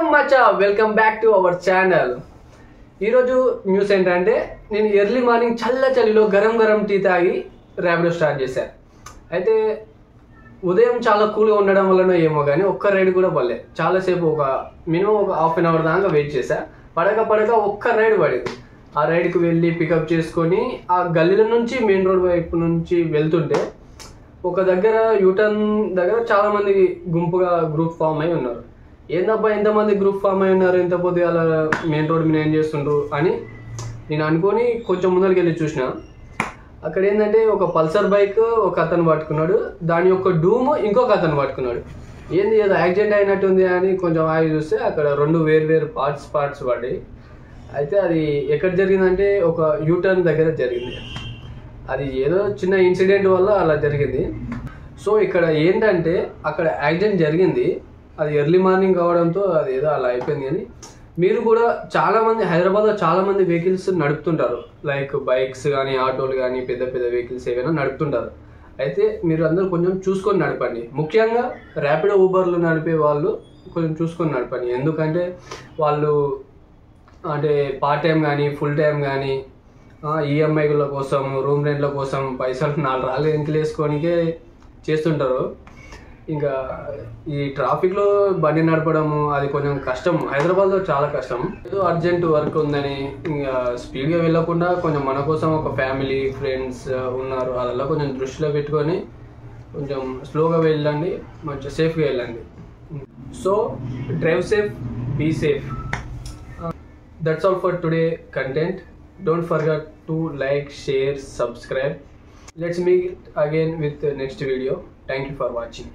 Welcome మచా welcome back to our channel. ఈరోజు news ఏంటంటే నేను ఎర్లీ మార్నింగ్ చలిలో గరం గరం టీ తాగి ర్యాపిడో స్టార్ట్ చేశాను. అయితే ఉదయం చాలా కూల్గా ఉండడం వల్లనో ఏమో కానీ ఒక్క రైడ్ కూడా పడలే. చాలాసేపు మినిమం ఒక హాఫ్ అన్ అవర్ దాకా వెయిట్ చేశా. పడక ఒక్క రైడ్ పడింది. ఆ రైడ్కి వెళ్ళి పికప్ చేసుకొని ఆ గల్లీల నుంచి మెయిన్ రోడ్ వైపు నుంచి వెళ్తుంటే ఒక దగ్గర యూటర్న్ దగ్గర చాలామంది గుంపుగా గ్రూప్ ఫామ్ అయి ఉన్నారు. ఏందబ్బా ఎంతమంది గ్రూప్ ఫామ్ అయి ఉన్నారు, ఎంత పొద్దుగాల మెయిన్ రోడ్ మీద ఏం చేస్తుండ్రు అని నేను అనుకొని కొంచెం ముందరికి వెళ్ళి చూసిన. అక్కడ ఏంటంటే ఒక పల్సర్ బైక్ ఒక అతను పట్టుకున్నాడు, దాని యొక్క డూమ్ ఇంకొక అతను పట్టుకున్నాడు. ఏంది ఏదో యాక్సిడెంట్ అయినట్టుంది అని కొంచెం ఆగి చూస్తే అక్కడ రెండు వేరు పార్ట్స్ పడ్డాయి. అయితే అది ఎక్కడ జరిగిందంటే ఒక యూటర్న్ దగ్గర జరిగింది. అది ఏదో చిన్న ఇన్సిడెంట్ వల్ల అలా జరిగింది. సో ఇక్కడ ఏంటంటే అక్కడ యాక్సిడెంట్ జరిగింది, అది ఎర్లీ మార్నింగ్ కావడంతో అది ఏదో అలా అయిపోయింది. అని మీరు కూడా చాలామంది హైదరాబాద్లో చాలామంది వెహికల్స్ నడుపుతుంటారు, లైక్ బైక్స్ కానీ ఆటోలు కానీ పెద్ద వెహికల్స్ ఏవైనా నడుపుతుంటారు. అయితే మీరు అందరూ కొంచెం చూసుకొని నడపండి. ముఖ్యంగా ర్యాపిడో ఊబర్లు నడిపే వాళ్ళు కొంచెం చూసుకొని నడపండి. ఎందుకంటే వాళ్ళు అంటే పార్ట్ టైం కానీ ఫుల్ టైం కానీ ఈఎంఐల కోసం రూమ్ రెంట్ల కోసం పైసలు 4 రాళ్ళు ఇంట్లో వేసుకోనికే చేస్తుంటారు. ఇంకా ఈ ట్రాఫిక్లో బండి నడపడము అది కొంచెం కష్టం, హైదరాబాద్లో చాలా కష్టం. ఏదో అర్జెంట్ వర్క్ ఉందని ఇంకా స్పీడ్గా వెళ్ళకుండా కొంచెం మన కోసం ఒక ఫ్యామిలీ ఫ్రెండ్స్ ఉన్నారు, అదల్లా కొంచెం దృష్టిలో పెట్టుకొని కొంచెం స్లోగా వెళ్ళండి, మంచిగా సేఫ్గా వెళ్ళండి. So drive safe, be safe. That's all for today content. Don't forget to like, share, subscribe. Let's meet again with the next video. Thank you for watching.